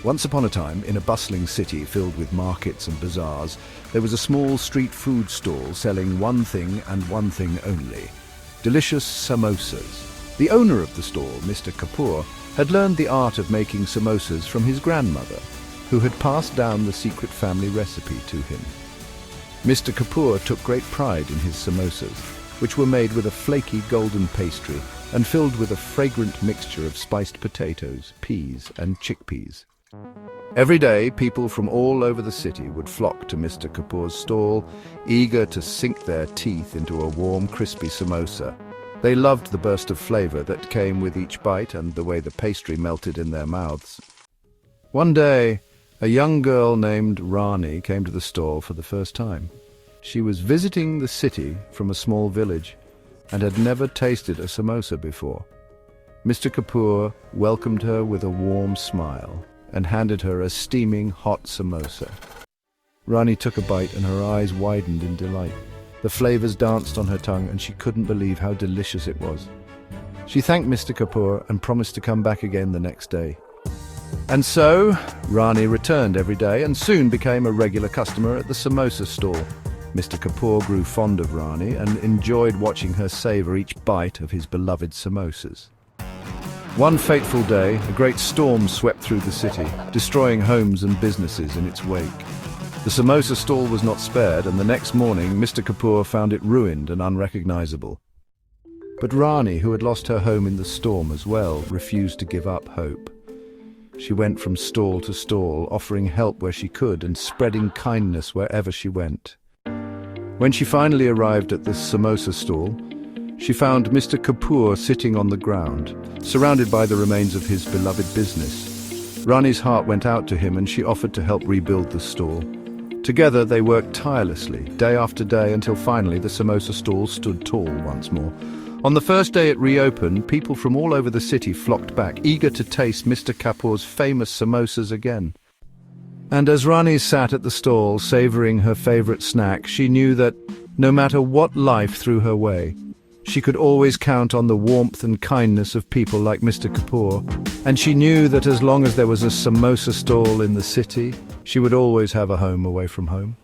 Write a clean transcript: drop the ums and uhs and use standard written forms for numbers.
Once upon a time, in a bustling city filled with markets and bazaars, there was a small street food stall selling one thing and one thing only: delicious samosas. The owner of the stall, Mr. Kapoor, had learned the art of making samosas from his grandmother, who had passed down the secret family recipe to him. Mr. Kapoor took great pride in his samosas, which were made with a flaky golden pastry and filled with a fragrant mixture of spiced potatoes, peas and chickpeas. Every day, people from all over the city would flock to Mr. Kapoor's stall, eager to sink their teeth into a warm, crispy samosa. They loved the burst of flavor that came with each bite and the way the pastry melted in their mouths. One day, a young girl named Rani came to the stall for the first time. She was visiting the city from a small village and had never tasted a samosa before. Mr. Kapoor welcomed her with a warm smile and handed her a steaming hot samosa. Rani took a bite and her eyes widened in delight. The flavors danced on her tongue and she couldn't believe how delicious it was. She thanked Mr. Kapoor and promised to come back again the next day. And so, Rani returned every day and soon became a regular customer at the samosa stall. Mr. Kapoor grew fond of Rani and enjoyed watching her savor each bite of his beloved samosas. One fateful day, a great storm swept through the city, destroying homes and businesses in its wake. The samosa stall was not spared, and the next morning Mr. Kapoor found it ruined and unrecognizable. But Rani, who had lost her home in the storm as well, refused to give up hope. She went from stall to stall, offering help where she could and spreading kindness wherever she went. When she finally arrived at the samosa stall, she found Mr. Kapoor sitting on the ground, surrounded by the remains of his beloved business. Rani's heart went out to him and she offered to help rebuild the stall. Together they worked tirelessly, day after day, until finally the samosa stall stood tall once more. On the first day it reopened, people from all over the city flocked back, eager to taste Mr. Kapoor's famous samosas again. And as Rani sat at the stall, savoring her favorite snack, she knew that no matter what life threw her way, she could always count on the warmth and kindness of people like Mr. Kapoor, and she knew that as long as there was a samosa stall in the city, she would always have a home away from home.